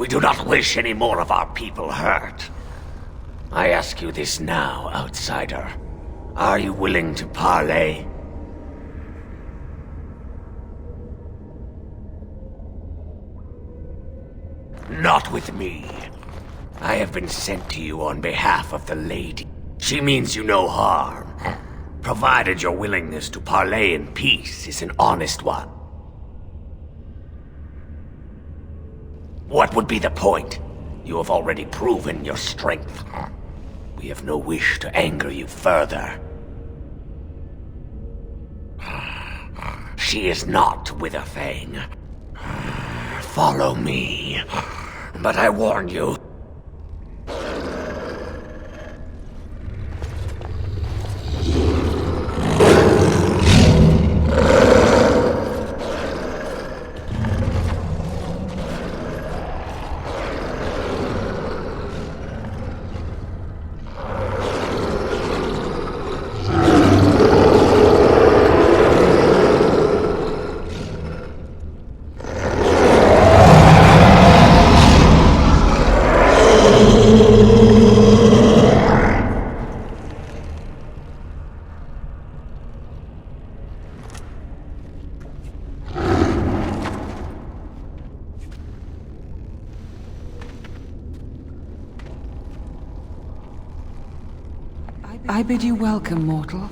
We do not wish any more of our people hurt. I ask you this now, outsider. Are you willing to parley? Not with me. I have been sent to you on behalf of the lady. She means you no harm, provided your willingness to parley in peace is an honest one. What would be the point? You have already proven your strength. We have no wish to anger you further. She is not Witherfang. Follow me. But I warn you. I bid you welcome, mortal.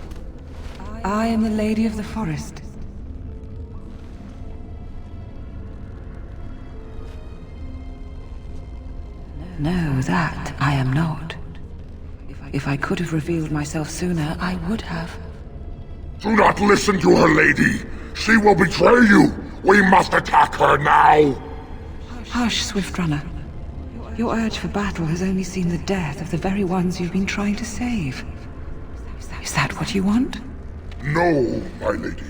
I am the Lady of the Forest. No, that I am not. If I could have revealed myself sooner, I would have. Do not listen to her, lady! She will betray you! We must attack her now! Hush, Swift Runner. Your urge for battle has only seen the death of the very ones you've been trying to save. Is that what you want? No, my lady.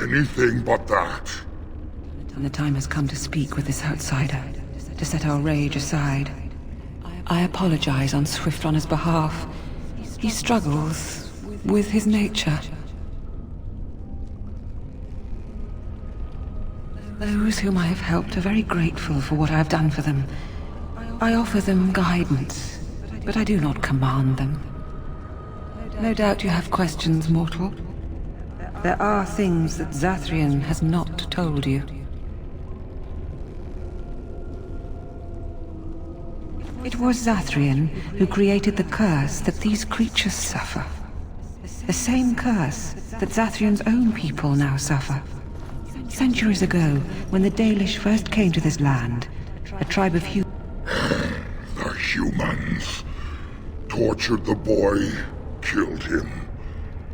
Anything but that. And the time has come to speak with this outsider, to set our rage aside. I apologize on Swift Runner's behalf. He struggles with his nature. Those whom I have helped are very grateful for what I have done for them. I offer them guidance, but I do not command them. No doubt you have questions, mortal. There are things that Zathrian has not told you. It was Zathrian who created the curse that these creatures suffer. The same curse that Zathrian's own people now suffer. Centuries ago, when the Dalish first came to this land, a tribe of humans... The humans tortured the boy, killed him.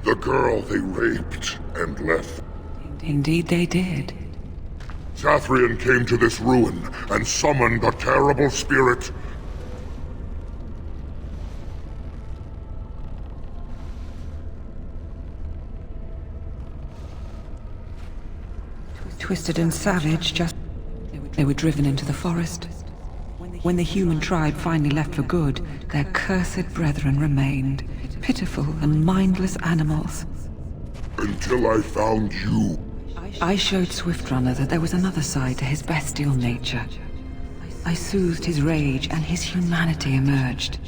The girl they raped and left. Indeed they did. Zathrian came to this ruin and summoned a terrible spirit. Twisted and savage, they were driven into the forest. When the human tribe finally left for good, their cursed brethren remained, pitiful and mindless animals. Until I found you. I showed Swift Runner that there was another side to his bestial nature. I soothed his rage and his humanity emerged.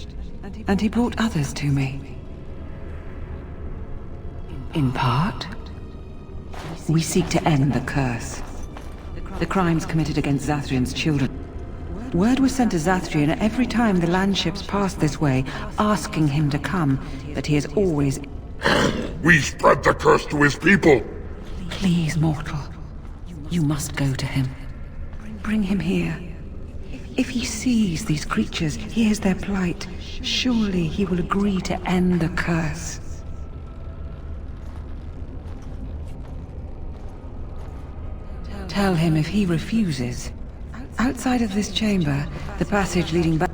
And he brought others to me. In part, we seek to end the curse. The crimes committed against Zathrian's children. Word was sent to Zathrian every time the landships passed this way, asking him to come, but he has always... We spread the curse to his people! Please, mortal. You must go to him. Bring him here. If he sees these creatures, hears their plight, surely he will agree to end the curse. Tell him if he refuses. Outside of this chamber, the passage leading back...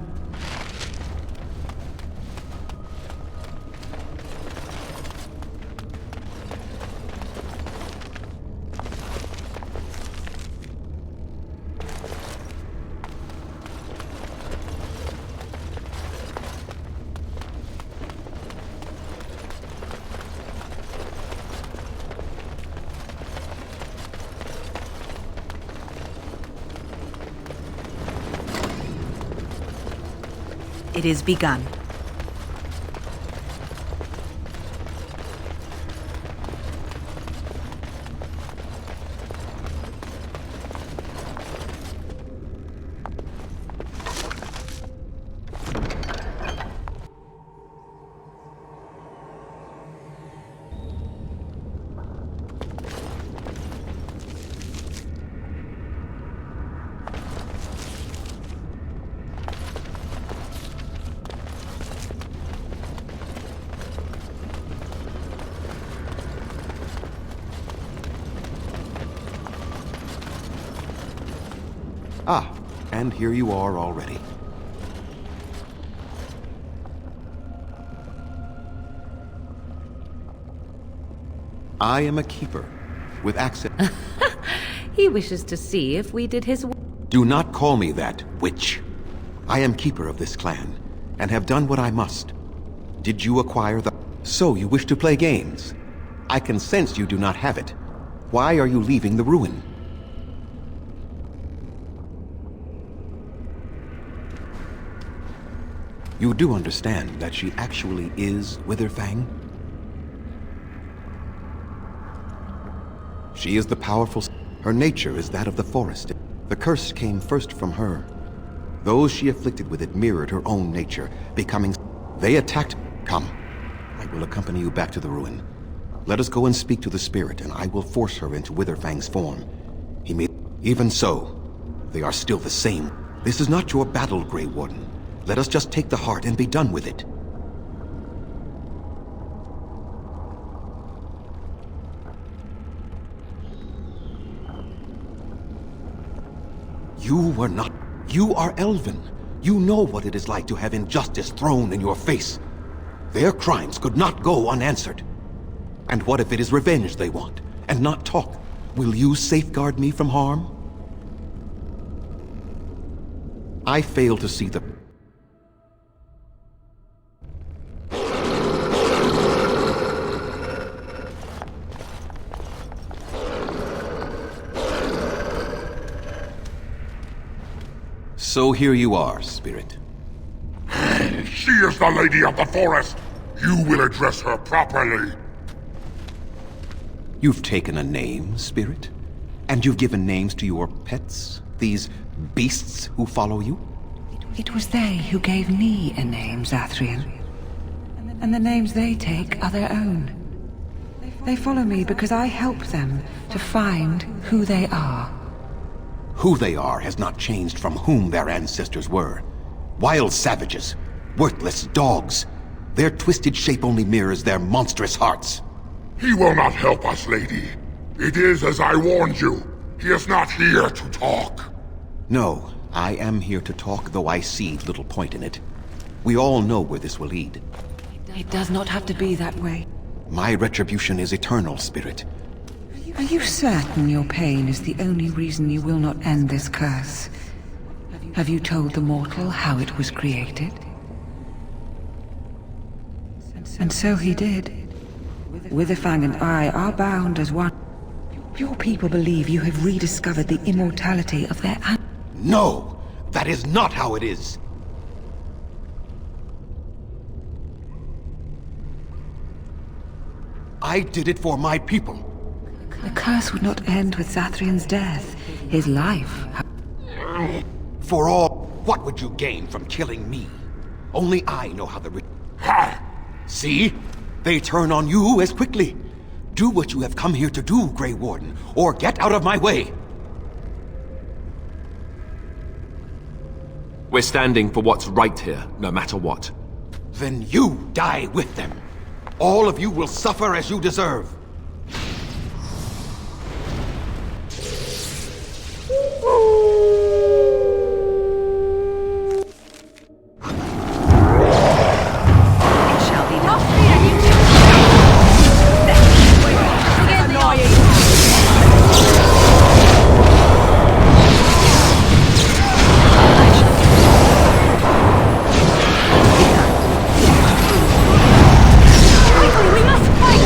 It is begun. Ah, and here you are already. I am a keeper, with access... He wishes to see if we did his... Do not call me that, witch. I am keeper of this clan, and have done what I must. Did you acquire the... So you wish to play games? I can sense you do not have it. Why are you leaving the ruin? You do understand that she actually is Witherfang? She is the powerful... Her nature is that of the forest. The curse came first from her. Those she afflicted with it mirrored her own nature, becoming... They attacked... Come. I will accompany you back to the ruin. Let us go and speak to the spirit, and I will force her into Witherfang's form. He may... Even so, they are still the same. This is not your battle, Grey Warden. Let us just take the heart and be done with it. You were not... You are Elven. You know what it is like to have injustice thrown in your face. Their crimes could not go unanswered. And what if it is revenge they want, and not talk? Will you safeguard me from harm? I fail to see the... So here you are, Spirit. She is the Lady of the Forest. You will address her properly. You've taken a name, Spirit? And you've given names to your pets? These beasts who follow you? It was they who gave me a name, Zathrian. And the names they take are their own. They follow me because I help them to find who they are. Who they are has not changed from whom their ancestors were. Wild savages, worthless dogs. Their twisted shape only mirrors their monstrous hearts. He will not help us, lady. It is as I warned you. He is not here to talk. No, I am here to talk, though I see little point in it. We all know where this will lead. It does not have to be that way. My retribution is eternal, Spirit. Are you certain your pain is the only reason you will not end this curse? Have you told the mortal how it was created? And so he did. Witherfang and I are bound as one. Your people believe you have rediscovered the immortality of their No! That is not how it is! I did it for my people. The curse would not end with Zathrian's death. His life... For all... What would you gain from killing me? Only I know how the... See? They turn on you as quickly. Do what you have come here to do, Grey Warden, or get out of my way! We're standing for what's right here, no matter what. Then you die with them. All of you will suffer as you deserve. We must fight!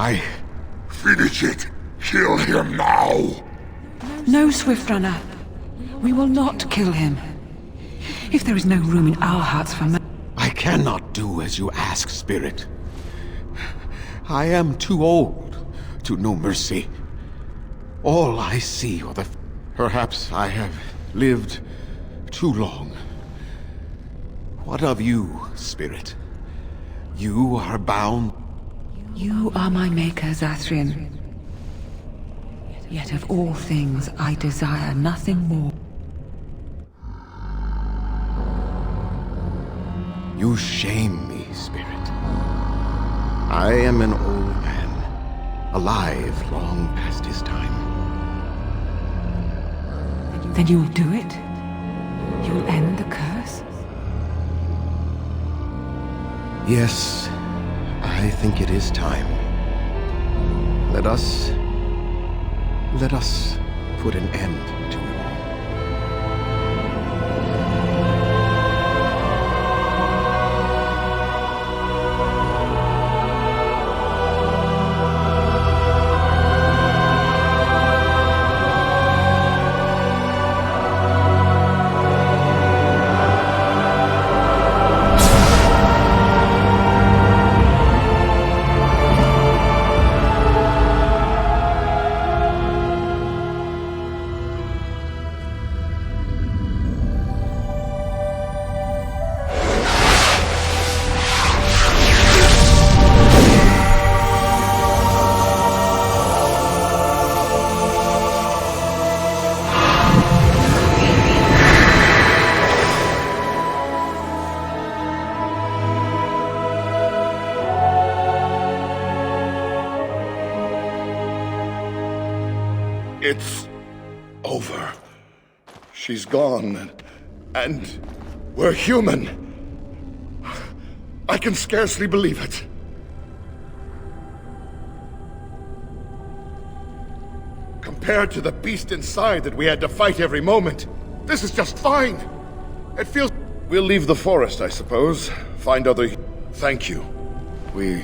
I... Finish it! Kill him now! No, Swift Runner. We will not kill him. If there is no room in our hearts for I cannot do as you ask, Spirit. I am too old to know mercy. All I see are the... Perhaps I have lived too long. What of you, Spirit? You are bound... You are my maker, Zathrian. Yet of all things, I desire nothing more. You shame me, Spirit. I am an old man, alive long past his time. Then you will do it? You will end the curse? Yes, I think it is time. Let us put an end to it all. It's over. She's gone, and we're human. I can scarcely believe it. Compared to the beast inside that we had to fight every moment, this is just fine. It feels... We'll leave the forest, I suppose. Find other... Thank you. We...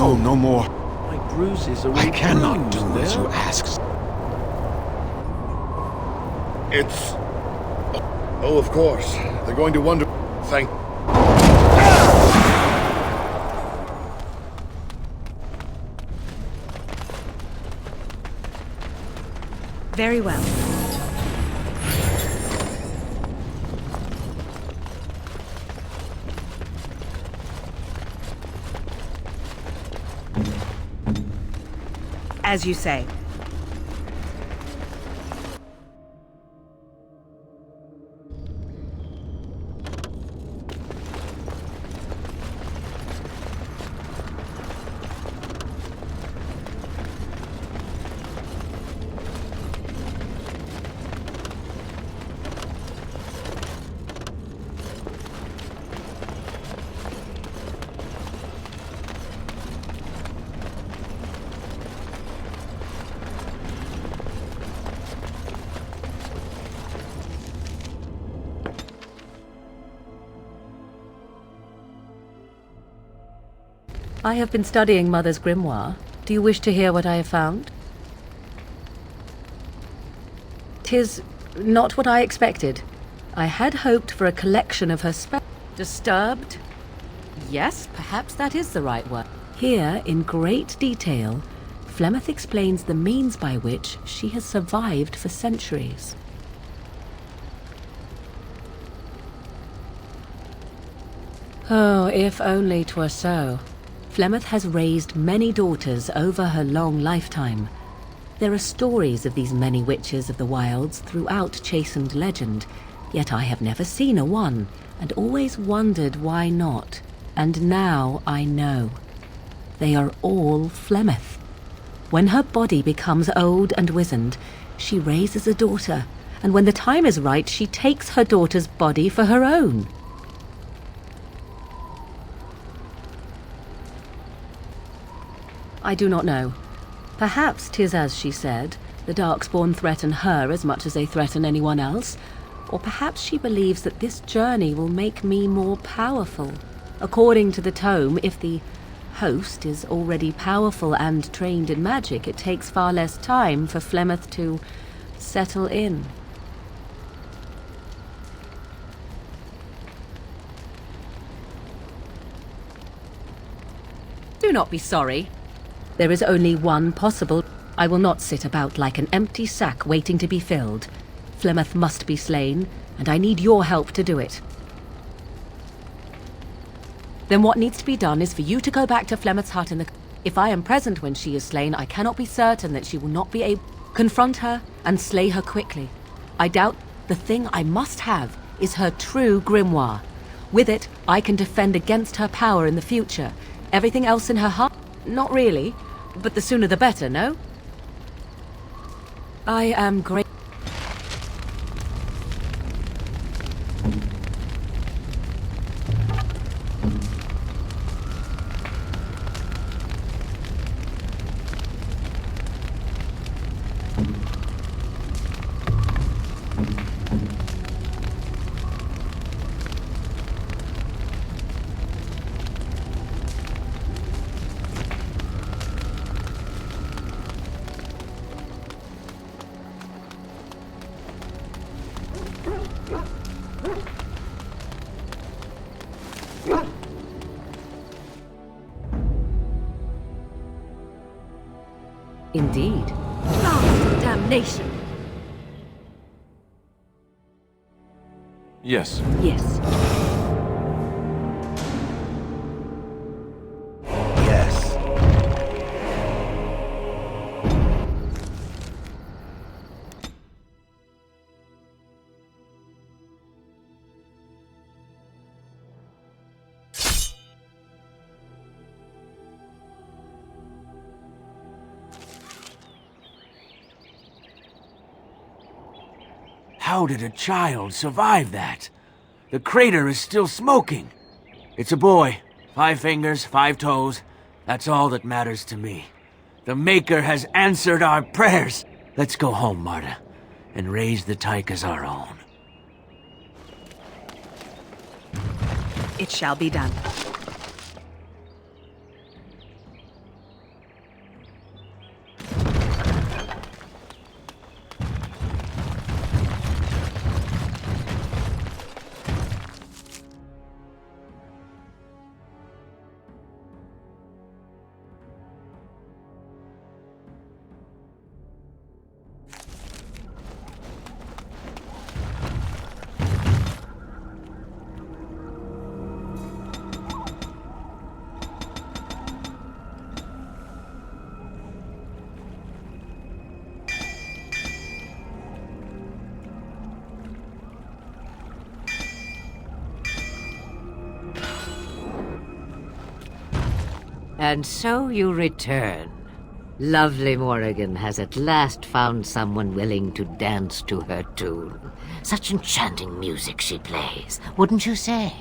No, no more. My bruises are I cannot bruised do as there. you ask. It's... Oh, of course. They're going to wonder... Thank... Very well. As you say. I have been studying Mother's grimoire. Do you wish to hear what I have found? 'Tis not what I expected. I had hoped for a collection of her Disturbed? Yes, perhaps that is the right word. Here, in great detail, Flemeth explains the means by which she has survived for centuries. Oh, if only 'twere so. Flemeth has raised many daughters over her long lifetime. There are stories of these many witches of the wilds throughout chastened legend, yet I have never seen a one, and always wondered why not. And now I know. They are all Flemeth. When her body becomes old and wizened, she raises a daughter, and when the time is right, she takes her daughter's body for her own. I do not know. Perhaps 'tis as she said, the Darkspawn threaten her as much as they threaten anyone else, or perhaps she believes that this journey will make me more powerful. According to the tome, if the host is already powerful and trained in magic, it takes far less time for Flemeth to settle in. Do not be sorry. There is only one possible. I will not sit about like an empty sack waiting to be filled. Flemeth must be slain, and I need your help to do it. Then what needs to be done is for you to go back to Flemeth's hut in the... If I am present when she is slain, I cannot be certain that she will not be able... Confront her and slay her quickly. I doubt the thing I must have is her true grimoire. With it, I can defend against her power in the future. Everything else in her heart? Not really. But the sooner the better, no? I am great. Indeed. Ah, damnation! Yes. Yes. Yes. How did a child survive that? The crater is still smoking. It's a boy. 5 fingers, 5 toes. That's all that matters to me. The Maker has answered our prayers. Let's go home, Marta, and raise the tyke as our own. It shall be done. And so you return. Lovely Morrigan has at last found someone willing to dance to her tune. Such enchanting music she plays, wouldn't you say?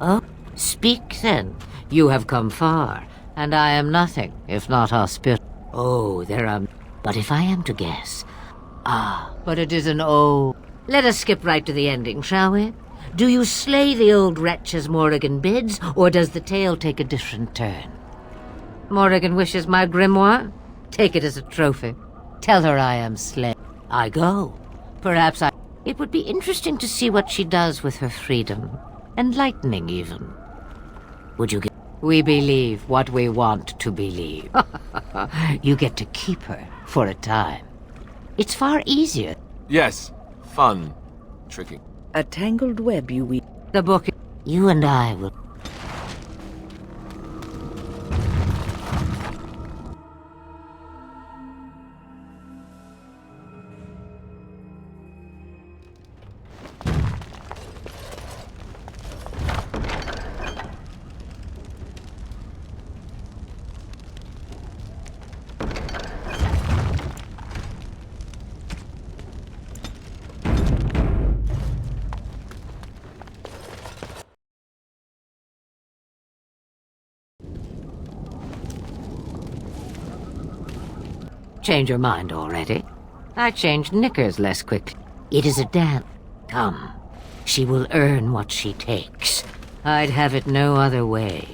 Oh, speak then. You have come far, and I am nothing if not hospitable. Oh, there are... But if I am to guess... but it is an oh. Let us skip right to the ending, shall we? Do you slay the old wretch as Morrigan bids, or does the tale take a different turn? Morrigan wishes my grimoire? Take it as a trophy. Tell her I am slain. I go. Perhaps I... It would be interesting to see what she does with her freedom. Enlightening, even. Would you get... We believe what we want to believe. You get to keep her for a time. It's far easier. Yes, fun. Tricky. A tangled web you weave. The book... You and I will... Change your mind already? I changed knickers less quickly. It is a dance. Come. She will earn what she takes. I'd have it no other way.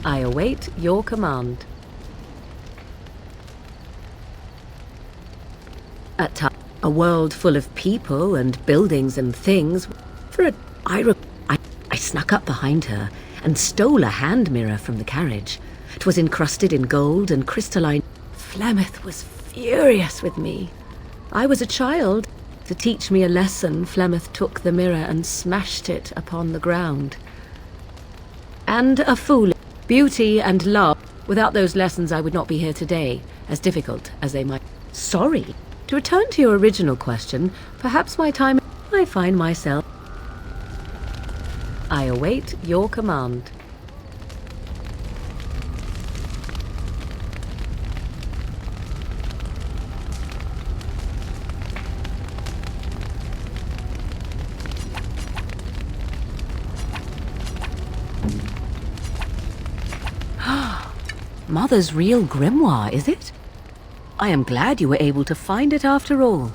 I await your command. At times, a world full of people and buildings and things. I snuck up behind her and stole a hand mirror from the carriage. It was encrusted in gold and crystalline. Flemeth was furious with me. I was a child. To teach me a lesson, Flemeth took the mirror and smashed it upon the ground. And a fool. Beauty and love. Without those lessons, I would not be here today, as difficult as they might. Sorry. To return to your original question, perhaps my time... I find myself... I await your command. Mother's real grimoire, is it? I am glad you were able to find it after all.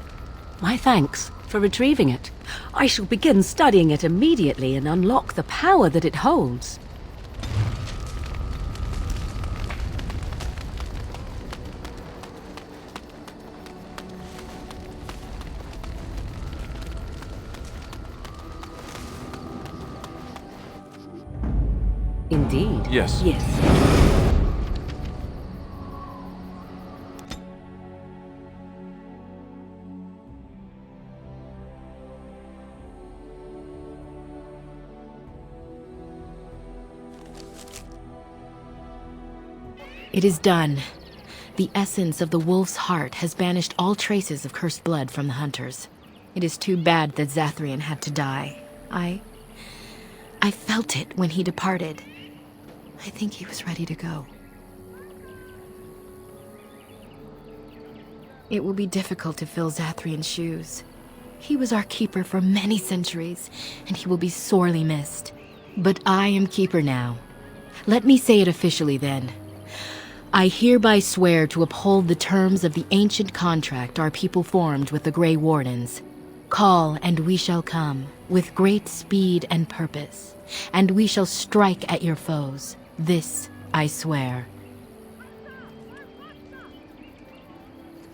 My thanks for retrieving it. I shall begin studying it immediately and unlock the power that it holds. Indeed. Yes. Yes. It is done. The essence of the wolf's heart has banished all traces of cursed blood from the hunters. It is too bad that Zathrian had to die. I felt it when he departed. I think he was ready to go. It will be difficult to fill Zathrian's shoes. He was our keeper for many centuries, and he will be sorely missed. But I am keeper now. Let me say it officially then. I hereby swear to uphold the terms of the ancient contract our people formed with the Grey Wardens. Call, and we shall come, with great speed and purpose, and we shall strike at your foes. This I swear.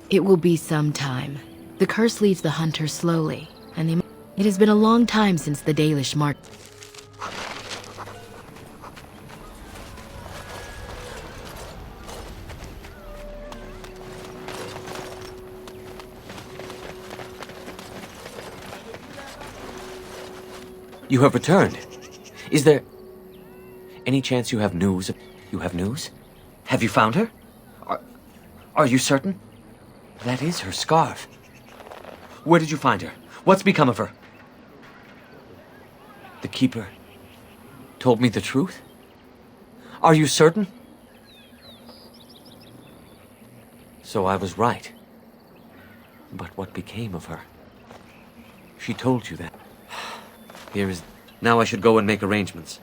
It will be some time. The curse leaves the hunters slowly, and it has been a long time since the Dalish march. You have returned. Is there any chance you have news? You have news? Have you found her? Are you certain? That is her scarf. Where did you find her? What's become of her? The Keeper told me the truth? Are you certain? So I was right. But what became of her? She told you that. Here is... Now I should go and make arrangements.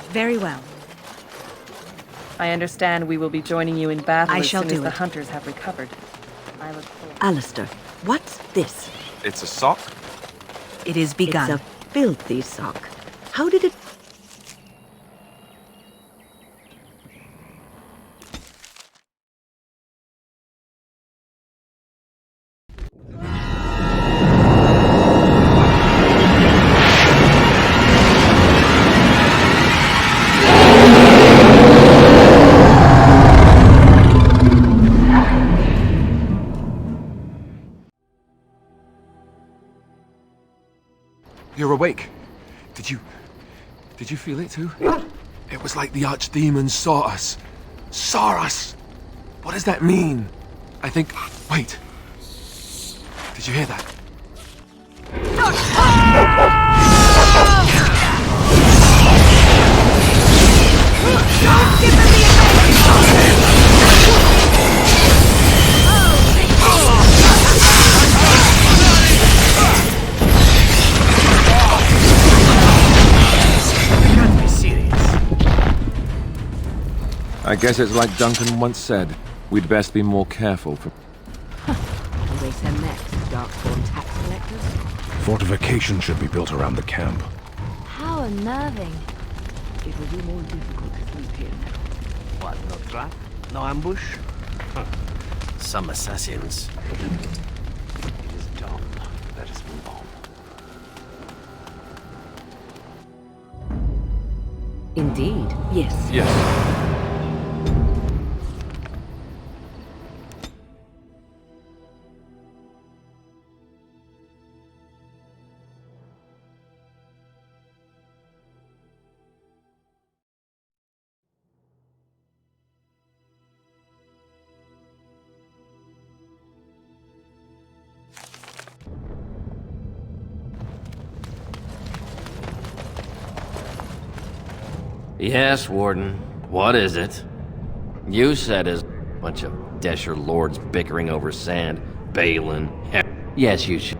Very well. I understand we will be joining you in battle I as shall soon do as the it. hunters have recovered. I look forward. Alistair, what's this? It's a sock? It is begun. It's a filthy sock. How did it... You're awake. Did you feel it too? It was like the archdemon saw us. Saw us! What does that mean? I think... Wait. Did you hear that? I guess it's like Duncan once said. We'd best be more careful from... Will they send next, Darkspawn tax collectors? Fortifications should be built around the camp. How unnerving. It will be more difficult to sleep here now. What, no trap? No ambush? Some assassins. It is done. Let us move on. Indeed. Yes. Yes. Yes, Warden. What is it? You said as a bunch of Desher lords bickering over sand, Balin. Yes, you should.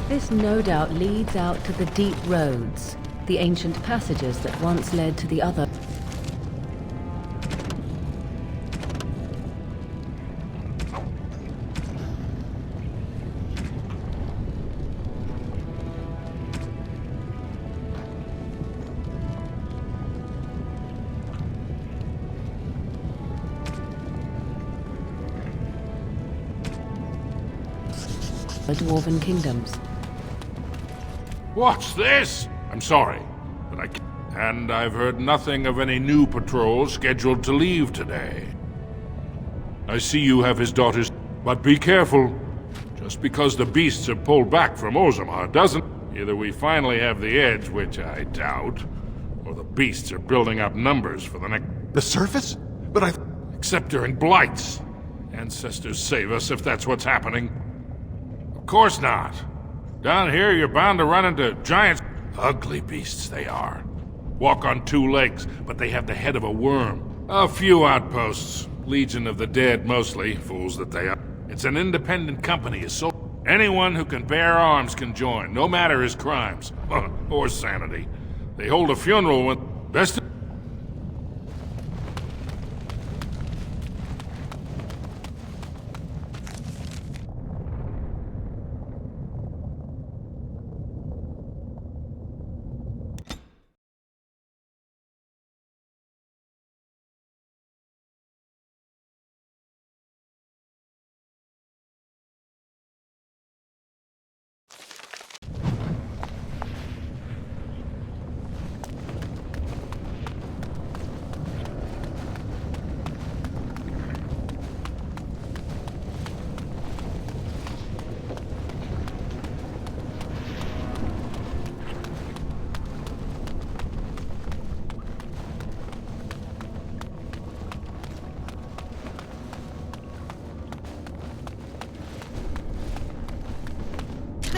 This no doubt leads out to the deep roads, the ancient passages that once led to the other. The dwarven kingdoms. What's this? I'm sorry, but I can't. And I've heard nothing of any new patrols scheduled to leave today. I see you have his daughters, but be careful. Just because the beasts have pulled back from Orzammar doesn't... Either we finally have the edge, which I doubt, or the beasts are building up numbers for the next... The surface? But I... Except during blights. Ancestors save us if that's what's happening. Of course not. Down here, you're bound to run into giants. Ugly beasts they are. Walk on two legs, but they have the head of a worm. A few outposts. Legion of the Dead, mostly. Fools that they are. It's an independent company, so anyone who can bear arms can join, no matter his crimes. Or sanity. They hold a funeral when... Best...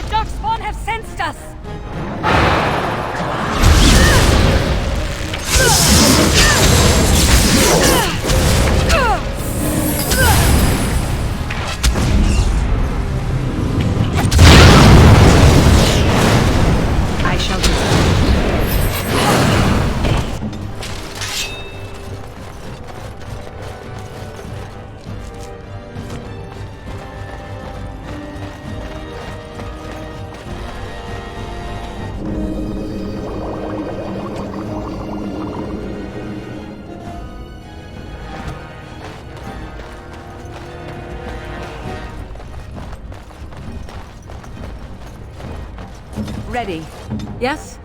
Darkspawn have sensed us! I shall ready. Yes?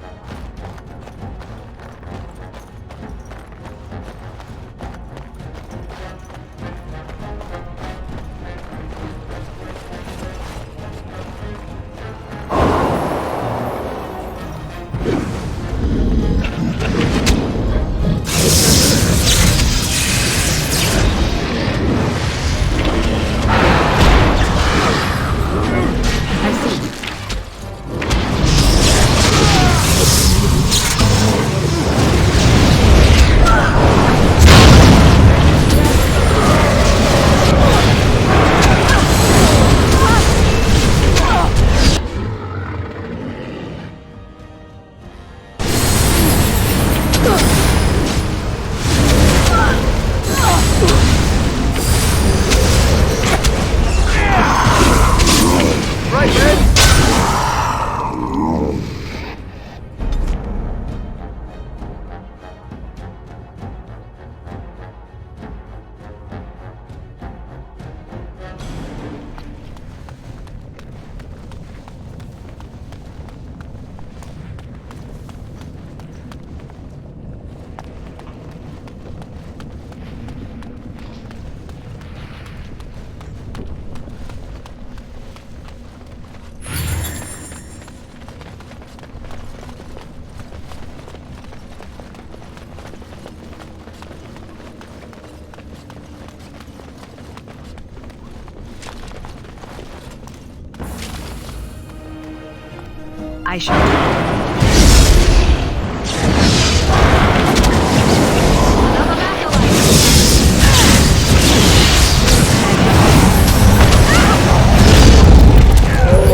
I shall.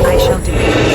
I shall do it.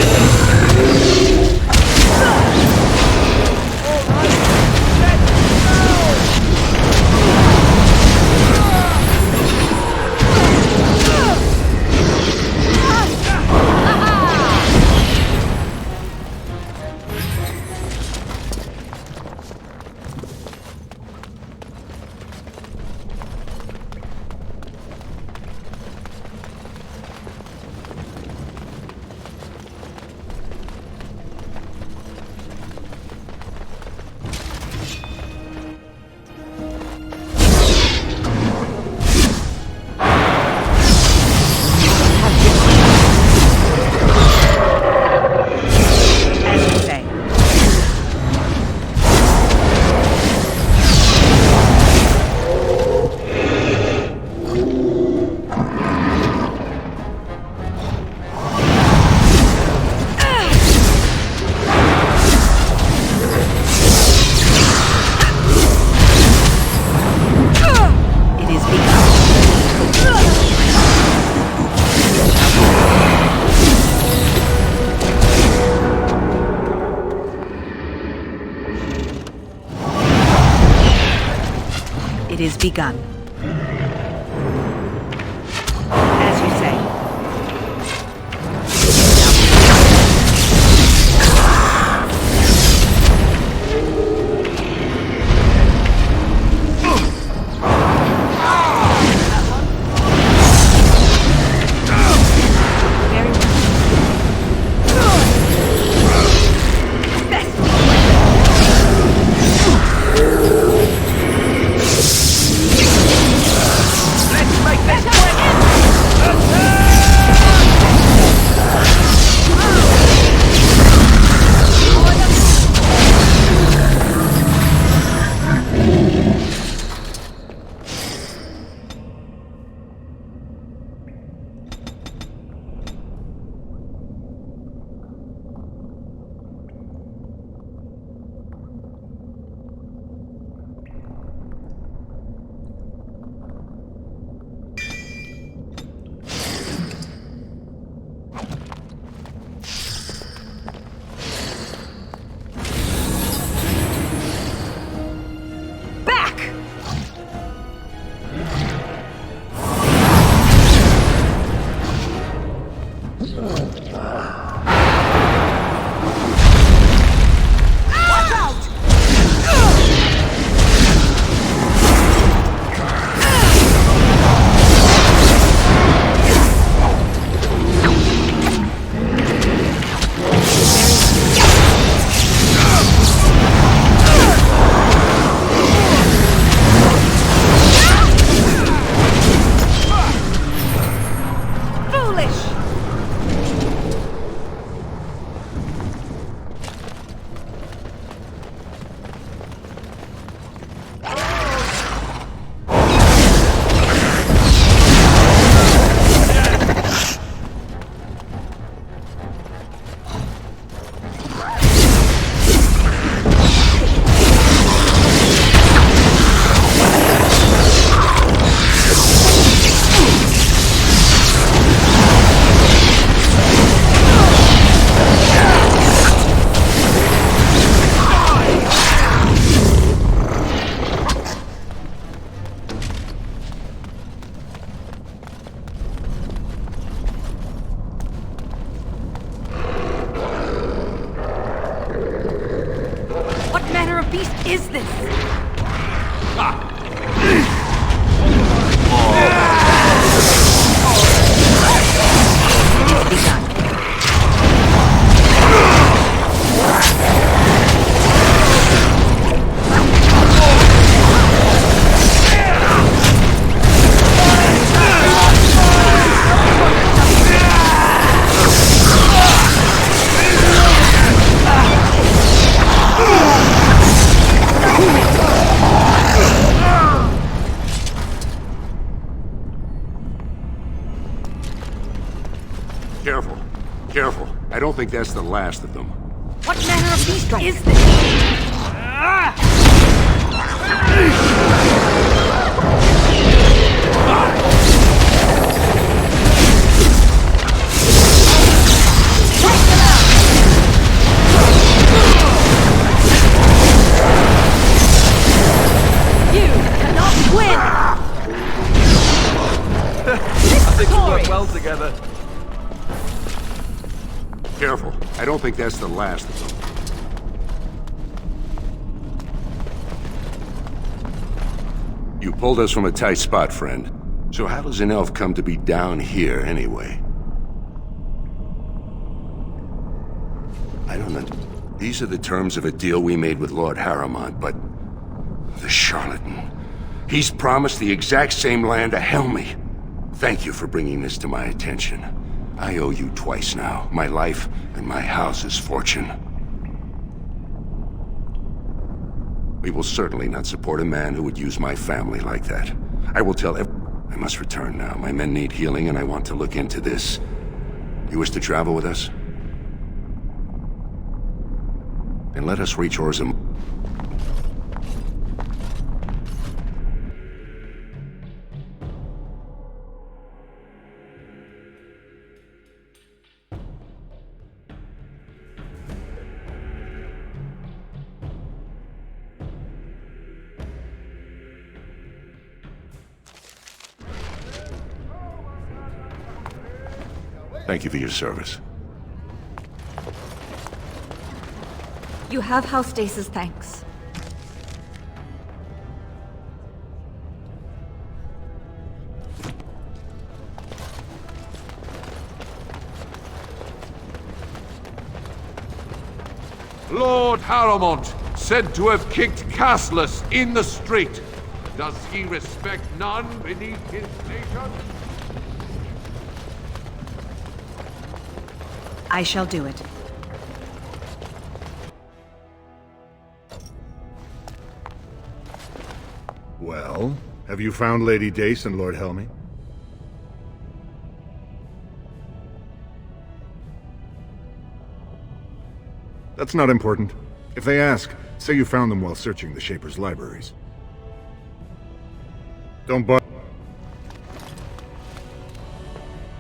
It is begun. As you say. beast is this? Careful. Careful. I don't think that's the last of them. What manner of beast is this? You cannot win! I think we work well together. Careful. I don't think that's the last of them. You pulled us from a tight spot, friend. So how does an elf come to be down here, anyway? I don't know. These are the terms of a deal we made with Lord Harrowmont, but... the charlatan. He's promised the exact same land to Helmy. Thank you for bringing this to my attention. I owe you twice now. My life and my house's fortune. We will certainly not support a man who would use my family like that. I will tell I must return now. My men need healing and I want to look into this. You wish to travel with us? Then let us reach Orzum. Thank you for your service. You have House Dace's thanks. Lord Harrowmont, said to have kicked Castless in the street. Does he respect none beneath his station? I shall do it. Well, have you found Lady Dace and Lord Helmy? That's not important. If they ask, say you found them while searching the Shaper's libraries. Don't bother.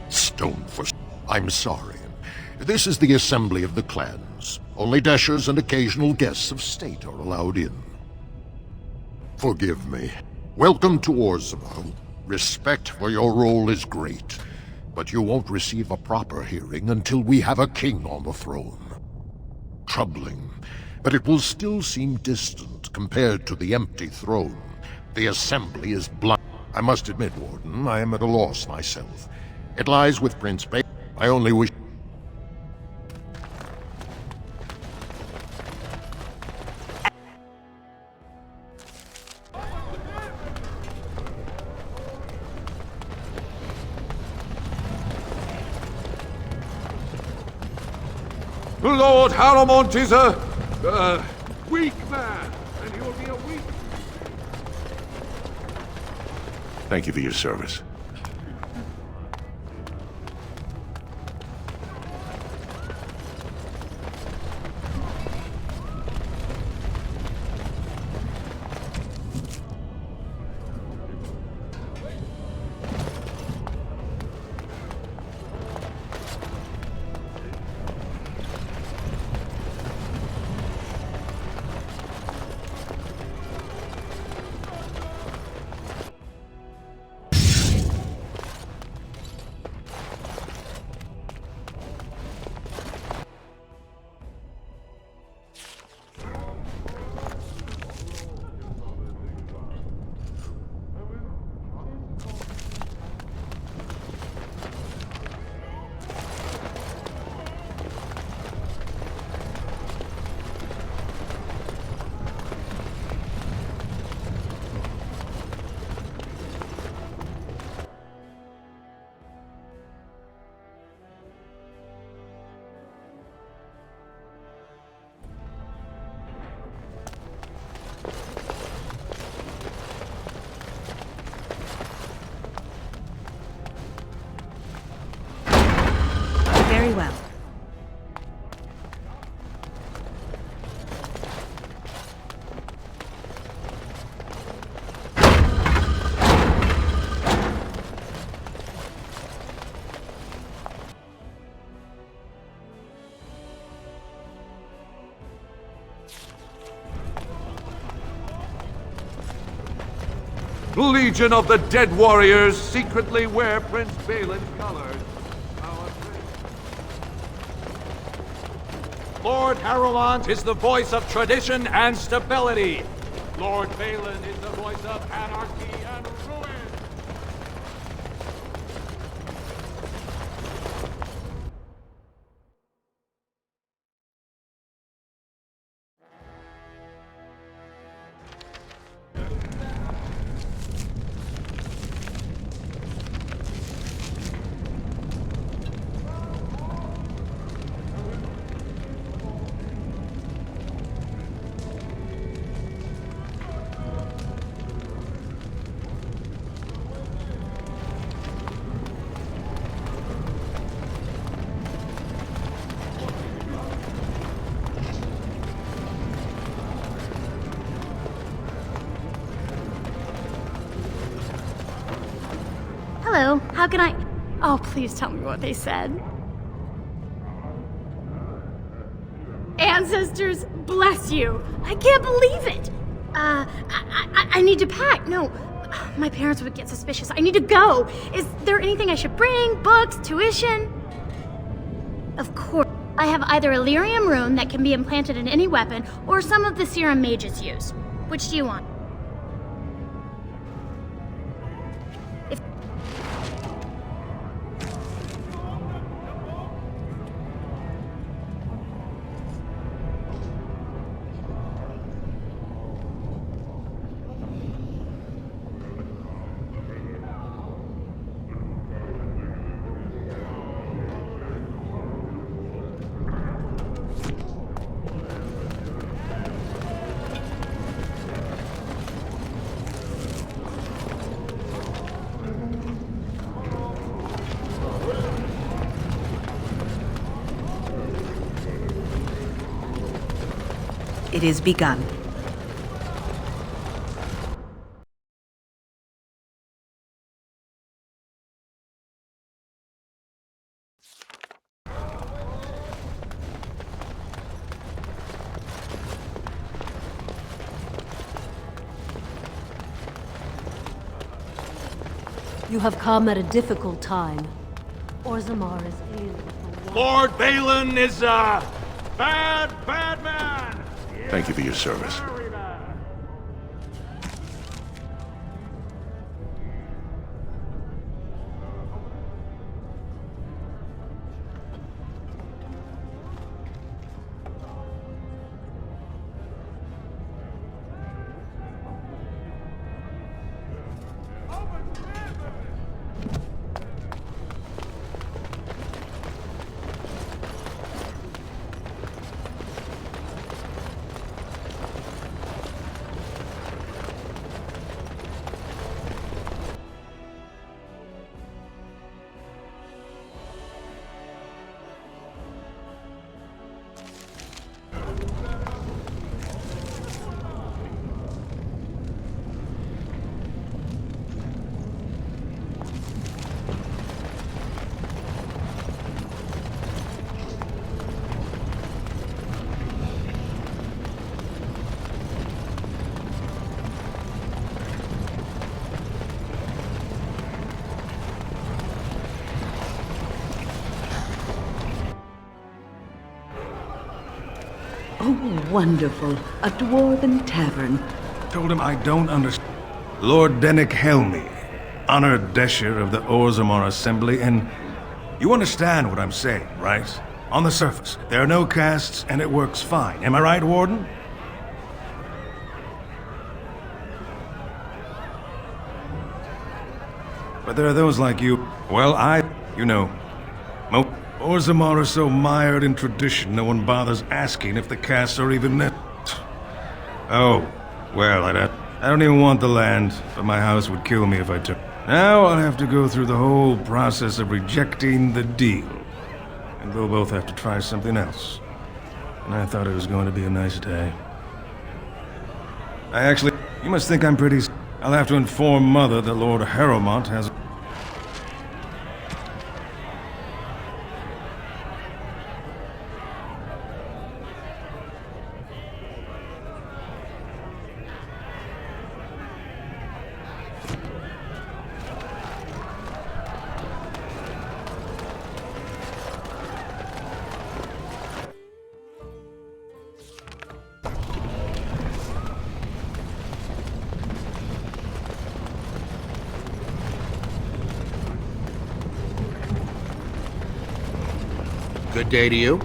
Stone for... I'm sorry. This is the assembly of the clans. Only Dashers and occasional guests of state are allowed in. Forgive me. Welcome to Orzum. Respect for your role is great, but you won't receive a proper hearing until we have a king on the throne. Troubling, but it will still seem distant compared to the empty throne. The assembly is blind. I must admit, Warden, I am at a loss myself. It lies with Prince Bay. I only wish... Lord Harrowmont is a weak man, and he'll be a weak... Thank you for your service. Very well. Legion of the Dead Warriors secretly wear Prince Balin's colors. Lord Harrowmont is the voice of tradition and stability. Lord Balin is the voice of anarchy and ruin. Hello, how can I... Oh, please tell me what they said. Ancestors, bless you. I can't believe it. I need to pack. No, my parents would get suspicious. I need to go. Is there anything I should bring? Books? Tuition? Of course. I have either a lyrium rune that can be implanted in any weapon, or some of the serum mages use. Which do you want? It is begun. You have come at a difficult time. Orzammar is ailing. Lord Balin is a bad man! Thank you for your service. Oh, wonderful. A dwarven tavern. Told him I don't understand. Lord Dennick Helmy, honored Desher of the Orzammar Assembly, and you understand what I'm saying, right? On the surface, there are no castes, and it works fine. Am I right, Warden? But there are those like you. Well, Orzammar are so mired in tradition, no one bothers asking if the castes are even net. Oh, well, I don't even want the land, but my house would kill me if I took. Now I'll have to go through the whole process of rejecting the deal. And we'll both have to try something else. And I thought it was going to be a nice day. You must think I'm pretty... I'll have to inform Mother that Lord Harrowmont has... Good day to you.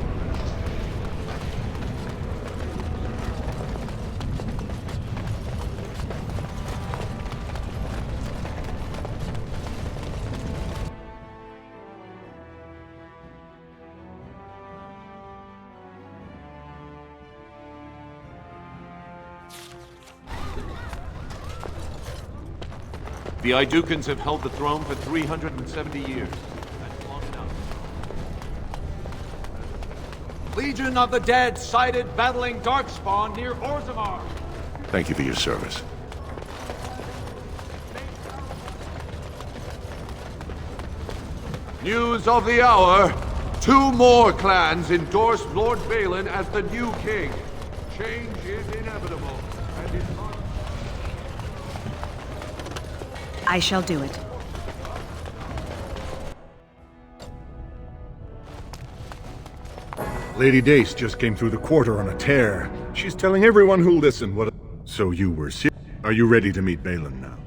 The Idukans have held the throne for 370 years. That's long enough. Legion of the Dead sighted battling Darkspawn near Orzammar. Thank you for your service. News of the hour. 2 more clans endorse Lord Balin as the new king. Change is inevitable, and it's not... I shall do it. Lady Dace just came through the quarter on a tear. She's telling everyone who'll listen what... So you were serious? Are you ready to meet Balin now?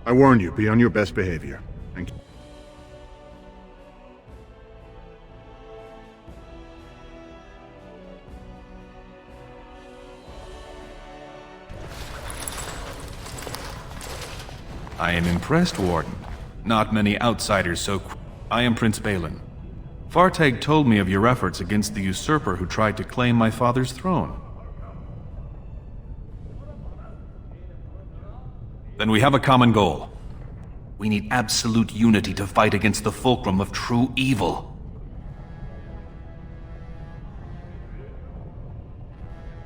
I warn you, be on your best behavior. Thank you. I am impressed, Warden. Not many outsiders so I am Prince Balin. Fartag told me of your efforts against the usurper who tried to claim my father's throne. Then we have a common goal. We need absolute unity to fight against the fulcrum of true evil.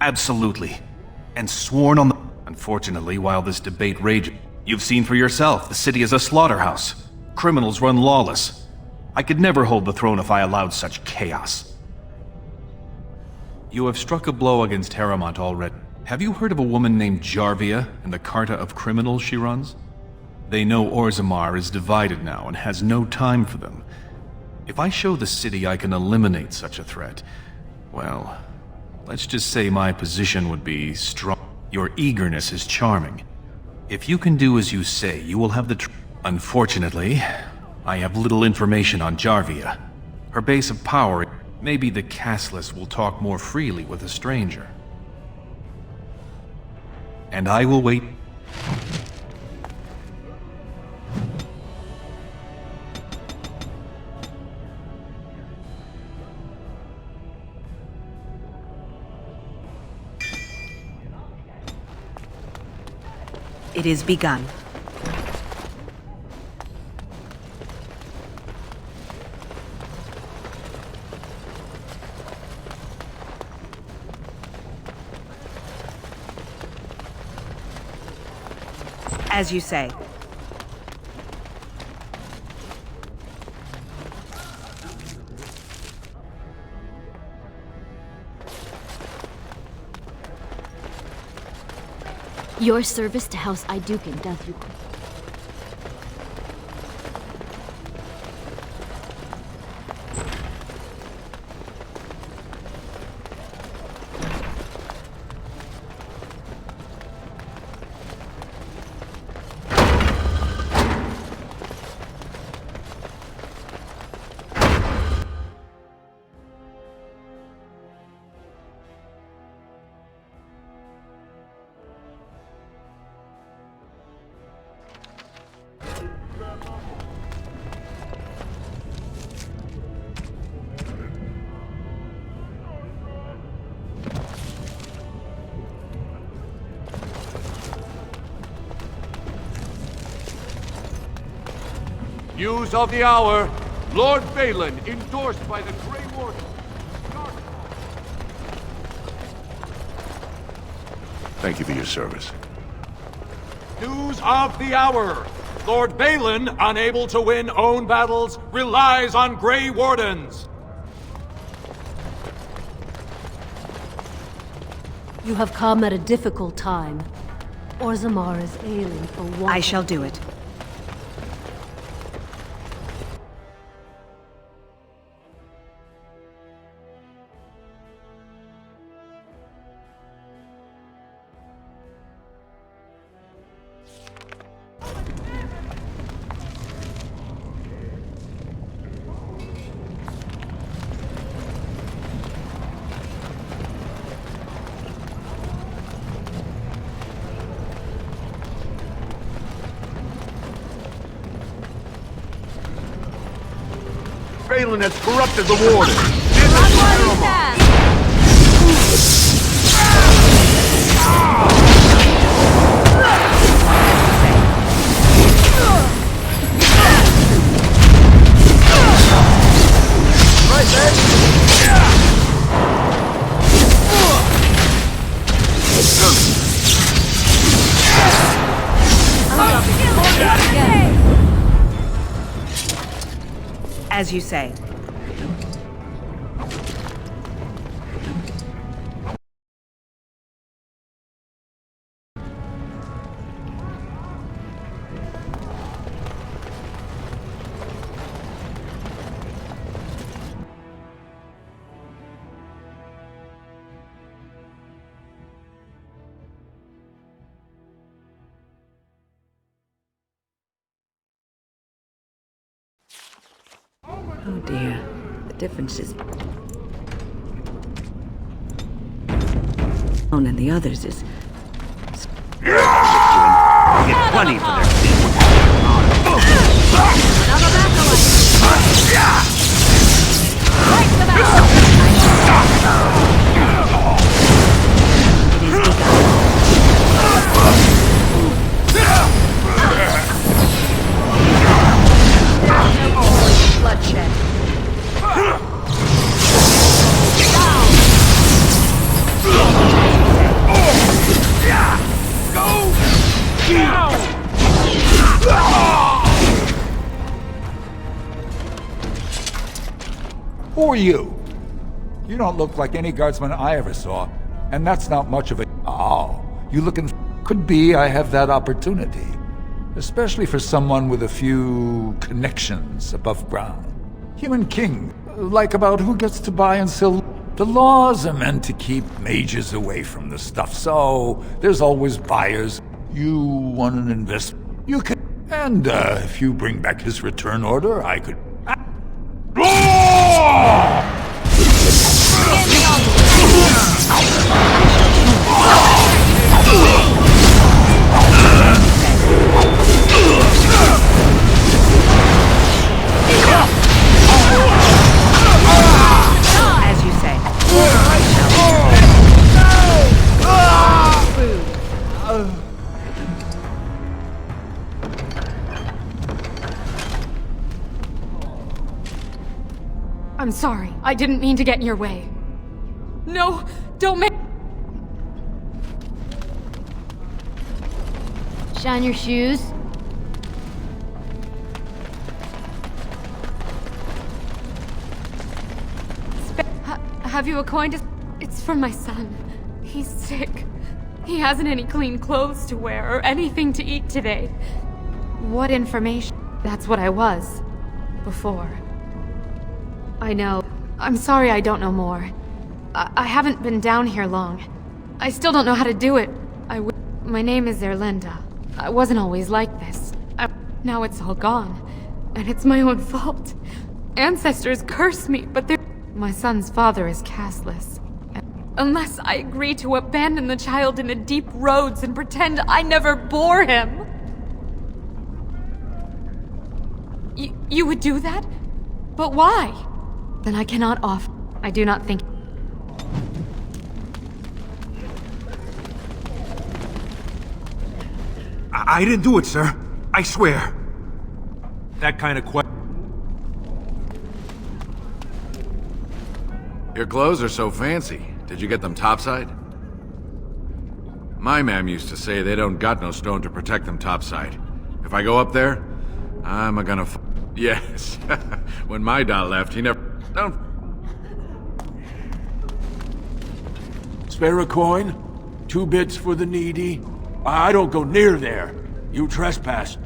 Absolutely. And sworn on the... Unfortunately, while this debate rages, you've seen for yourself, the city is a slaughterhouse. Criminals run lawless. I could never hold the throne if I allowed such chaos. You have struck a blow against Harrowmont already. Have you heard of a woman named Jarvia and the Carta of Criminals she runs? They know Orzammar is divided now and has no time for them. If I show the city I can eliminate such a threat, well, let's just say my position would be strong. Your eagerness is charming. If you can do as you say, you will have the Unfortunately, I have little information on Jarvia. Her base of power, maybe the castless will talk more freely with a stranger. And I will wait. It is begun. As you say. Your service to House Idukan does you. News of the hour. Lord Balin, endorsed by the Grey Warden. Thank you for your service. News of the hour. Lord Balin, unable to win own battles, relies on Grey Wardens. You have come at a difficult time. Orzammar is ailing for one. I shall do it. Balin has corrupted the Warden. As you say. Oh dear, the difference is... one and the others is... Get plenty for their Bloodshed. Who are you? You don't look like any guardsman I ever saw, and that's not much of a... Oh, you looking... Could be I have that opportunity. Especially for someone with a few connections above ground. Human king, like about who gets to buy and sell... The laws are meant to keep mages away from the stuff, so there's always buyers. You want an investment? You can... And if you bring back his return order, I could... As you say. I'm sorry. I didn't mean to get in your way. No, don't make... Shine your shoes. Have you a coin to... It's for my son. He's sick. He hasn't any clean clothes to wear or anything to eat today. What information? That's what I was. Before. I know. I'm sorry I don't know more. I haven't been down here long. I still don't know how to do it. My name is Erlinda. I wasn't always like this. Now it's all gone. And it's my own fault. Ancestors curse me, but they're... My son's father is castless. Unless I agree to abandon the child in the deep roads and pretend I never bore him. You would do that? But why? Then I cannot offer. I do not think... I didn't do it, sir. I swear. That kind of Your clothes are so fancy. Did you get them topside? My ma'am used to say they don't got no stone to protect them topside. If I go up there, I'm gonna Yes. When my dad left, he never... Don't... Spare a coin? 2 bits for the needy? I don't go near there. You trespass.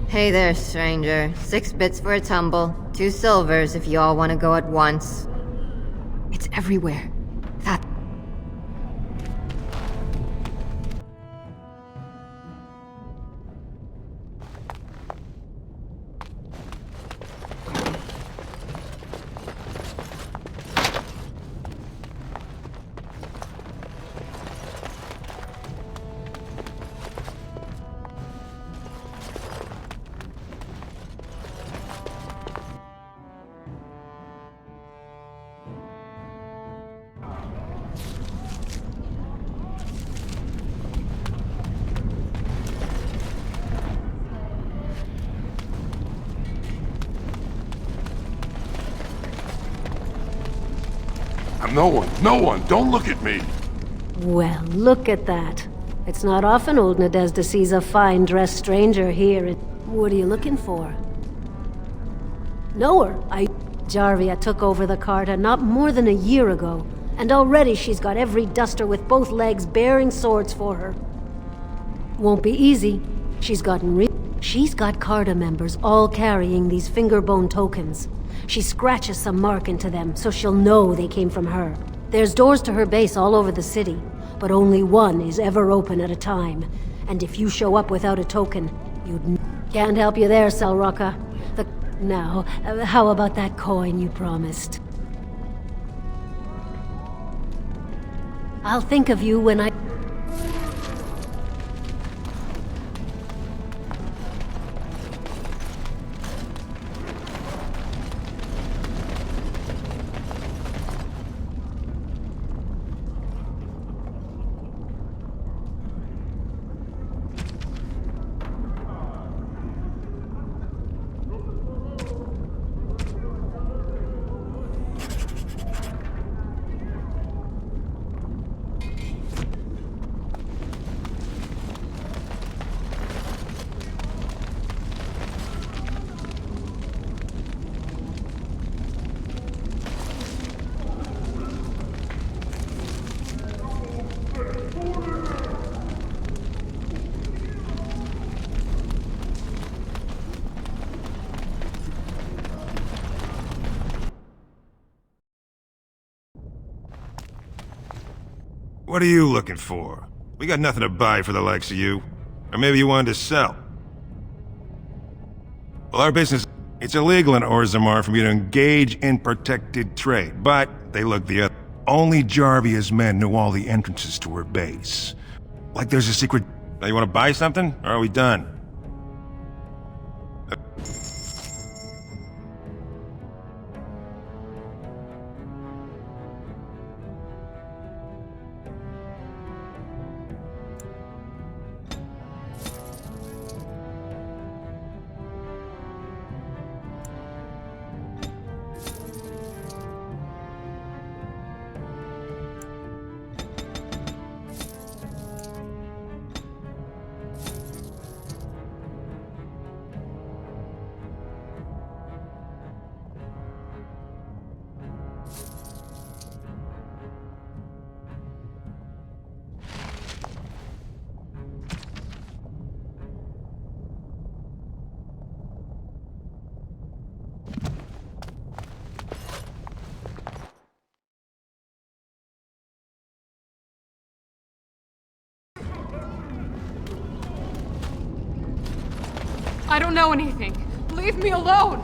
Hey there, stranger. 6 bits for a tumble. 2 silvers if you all want to go at once. It's everywhere. That... I'm no one. No one. Don't look at me. Well, look at that. It's not often old Nadezhda sees a fine-dressed stranger here. What are you looking for? Know her? Jarvia took over the Carta not more than a year ago, and already she's got every duster with both legs bearing swords for her. Won't be easy. She's got Carta members all carrying these fingerbone tokens. She scratches some mark into them, so she'll know they came from her. There's doors to her base all over the city, but only one is ever open at a time. And if you show up without a token, Can't help you there, Selrocka. Now, how about that coin you promised? I'll think of you when I... What are you looking for? We got nothing to buy for the likes of you. Or maybe you wanted to sell. Well, our business, it's illegal in Orzammar for you to engage in protected trade, but they look the other. Only Jarvia's men knew all the entrances to her base. Like there's a secret... Now you want to buy something? Or are we done? I don't know anything. Leave me alone!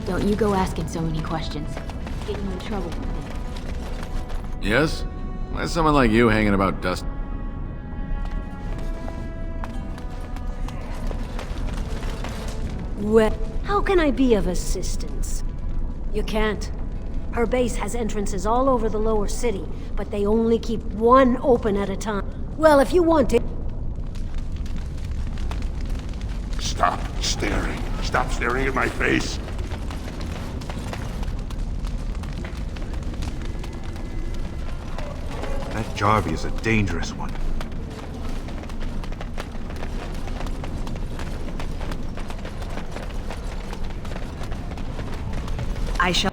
Don't you go asking so many questions. Get you in trouble. Yes? Why is someone like you hanging about dust? Well, how can I be of assistance? You can't. Her base has entrances all over the lower city, but they only keep one open at a time. Well, if you want to... Stop staring. Stop staring at my face. That Jarvia is a dangerous one. I shall...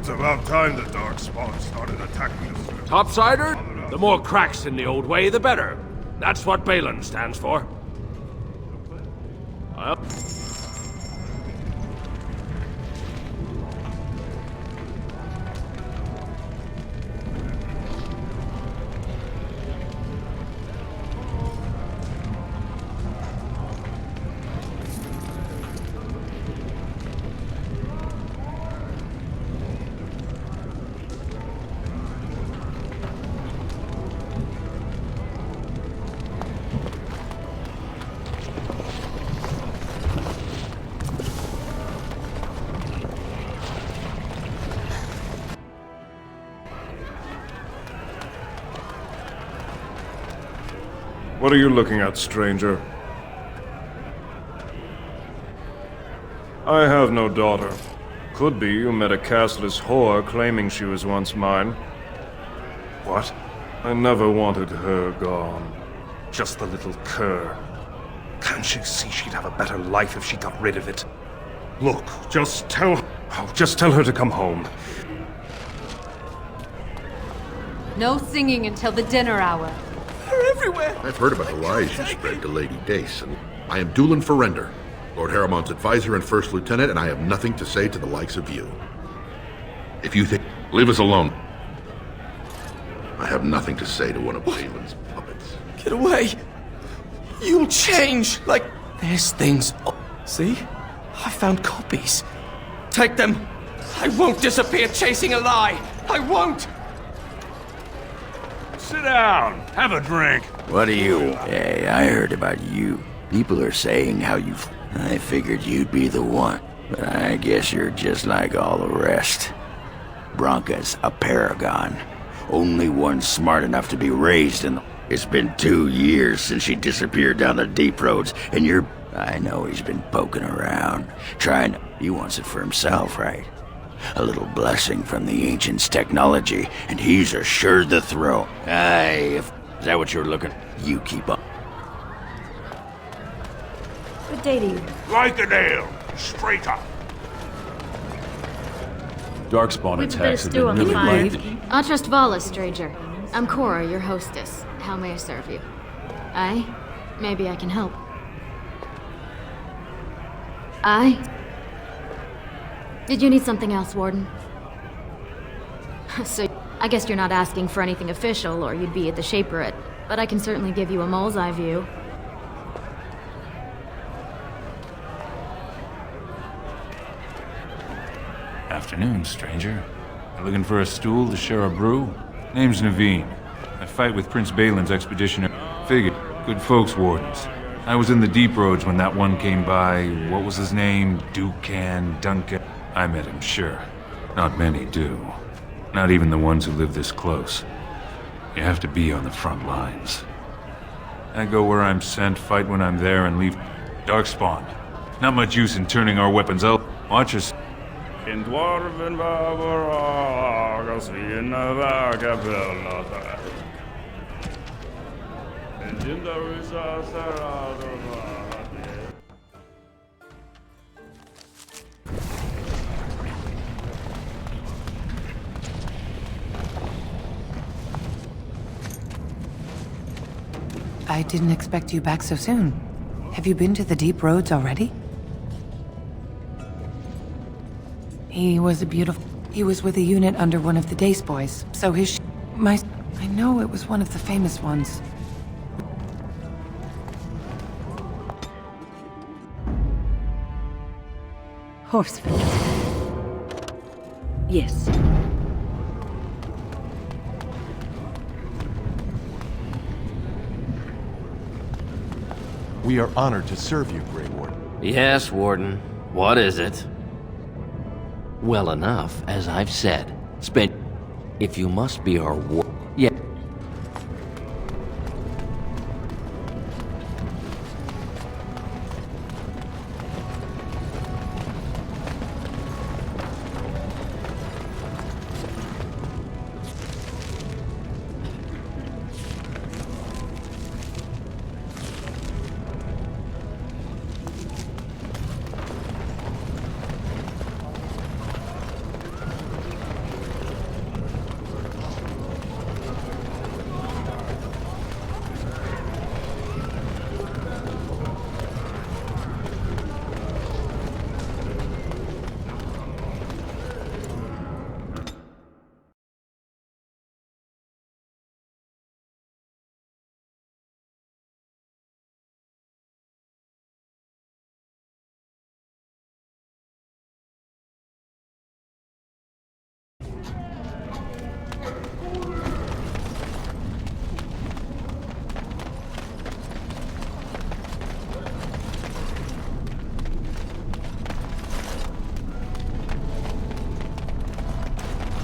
It's about time the Darkspawn started attacking us. Topsider? The more cracks in the old way, the better. That's what Balin stands for. Well... What are you looking at, stranger? I have no daughter. Could be you met a castless whore claiming she was once mine. What? I never wanted her gone. Just the little cur. Can't you see she'd have a better life if she got rid of it? Look, just tell her to come home. No singing until the dinner hour. They're everywhere! I've heard about the lies you spread to Lady Dace, and I am Dulin Ferrender, Lord Harriman's advisor and first lieutenant, and I have nothing to say to the likes of you. If you think... Leave us alone. I have nothing to say to one of Balin's puppets. Get away! You'll change! Like, there's things... See? I found copies. Take them! I won't disappear chasing a lie! I won't! Sit down. Have a drink. What are you? Hey, I heard about you. People are saying how you've... I figured you'd be the one. But I guess you're just like all the rest. Branca's a paragon. Only one smart enough to be raised in the... It's been 2 years since she disappeared down the deep roads, and you're... I know he's been poking around, trying to... He wants it for himself, right? A little blessing from the ancients' technology, and he's assured the throne. Aye, if... Is that what you're looking... You keep up. Good day to you. Like an ale. Straight up. Darkspawn attacks have been really light. Atrust Vala, stranger. I'm Cora, your hostess. How may I serve you? Aye? Maybe I can help. Aye? Did you need something else, Warden? So, I guess you're not asking for anything official, or you'd be at the Shaperate. But I can certainly give you a mole's eye view. Afternoon, stranger. You looking for a stool to share a brew? Name's Naveen. I fight with Prince Balin's expedition. Figured. Good folks, Wardens. I was in the deep roads when that one came by. What was his name? Duncan. I met him, sure. Not many do. Not even the ones who live this close. You have to be on the front lines. I go where I'm sent, fight when I'm there, and leave Darkspawn. Not much use in turning our weapons out. Watch us. In dwarven Barbarogas, vi in vaga böllata. I didn't expect you back so soon. Have you been to the deep roads already? He was with a unit under one of the Dace boys, so I know it was one of the famous ones. Horse Yes. We are honored to serve you, Grey Warden. Yes, Warden. What is it? Well enough, as I've said. If you must be our yeah.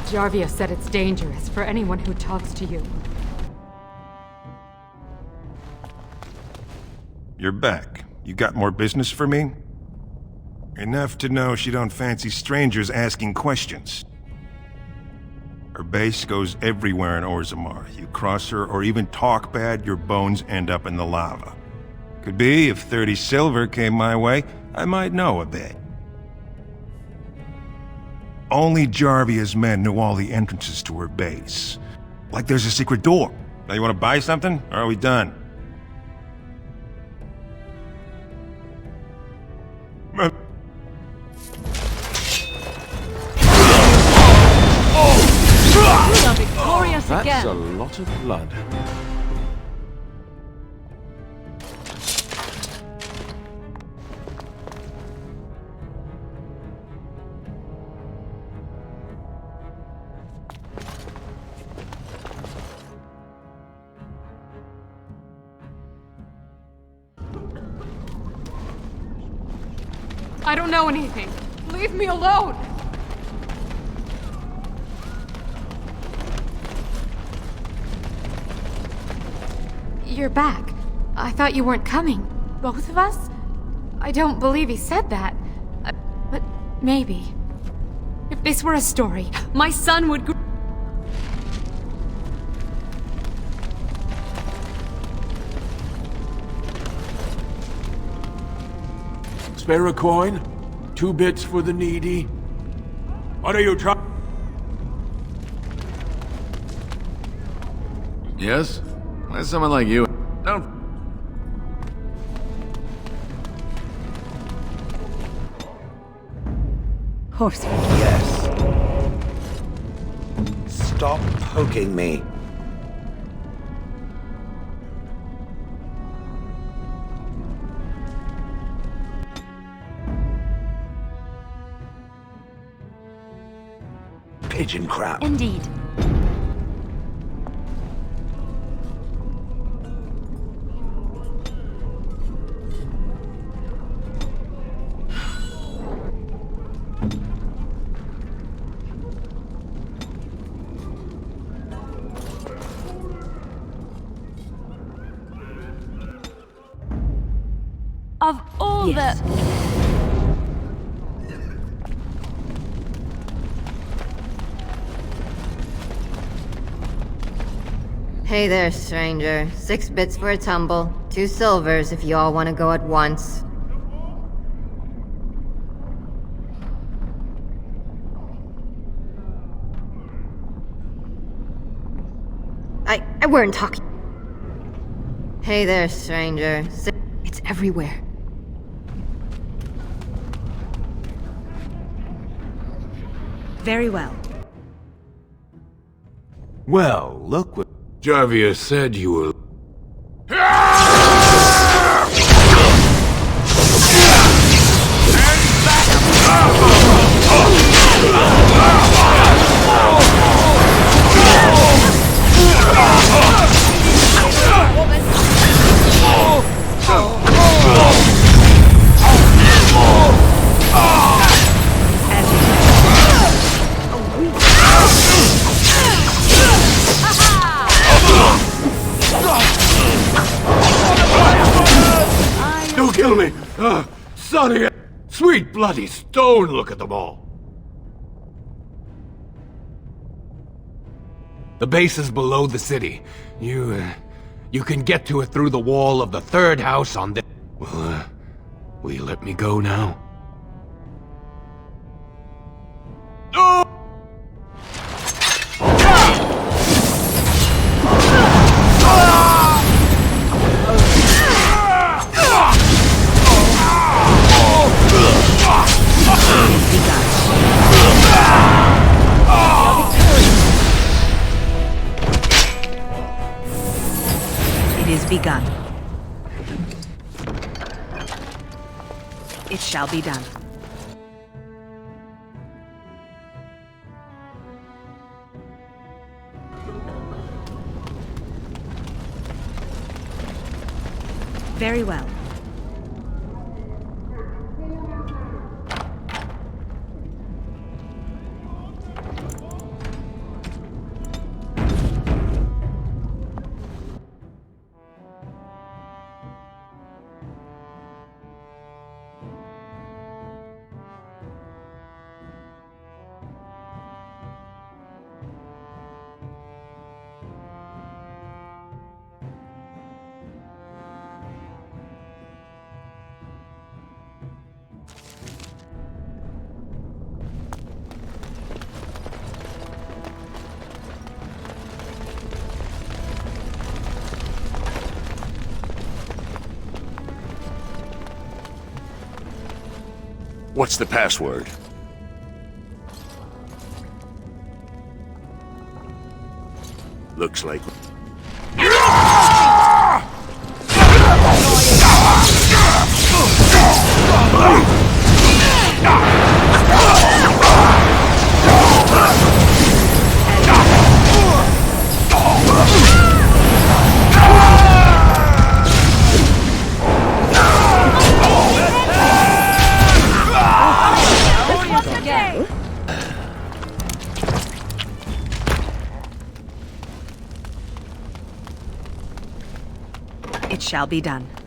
Jarvia said it's dangerous for anyone who talks to you. You're back. You got more business for me? Enough to know she don't fancy strangers asking questions. Her base goes everywhere in Orzammar. You cross her or even talk bad, your bones end up in the lava. Could be, if 30 silver came my way, I might know a bit. Only Jarvia's men knew all the entrances to her base. Like there's a secret door. Now you want to buy something, or are we done? We are victorious That's again. a lot of blood. I don't know anything. Leave me alone! You're back. I thought you weren't coming. Both of us? I don't believe he said that. But maybe. If this were a story, my son would Spare a coin? 2 bits for the needy? What are you trying? Yes? Why someone like you? Don't... Horse. Yes. Stop poking me. Pigeon crap. Indeed. Of all Yes. Hey there, stranger. 6 bits for a tumble. 2 silvers if you all want to go at once. I weren't talking. Hey there, stranger. It's everywhere. Very well. Well, look what... Jarvia said you were... Don't kill me! Sonny! Sweet bloody stone, look at them all! The base is below the city. You can get to it through the wall of the 3rd house on the... Well, will you let me go now? No! It is begun. It shall be done. Very well. What's the password? Looks like... It shall be done.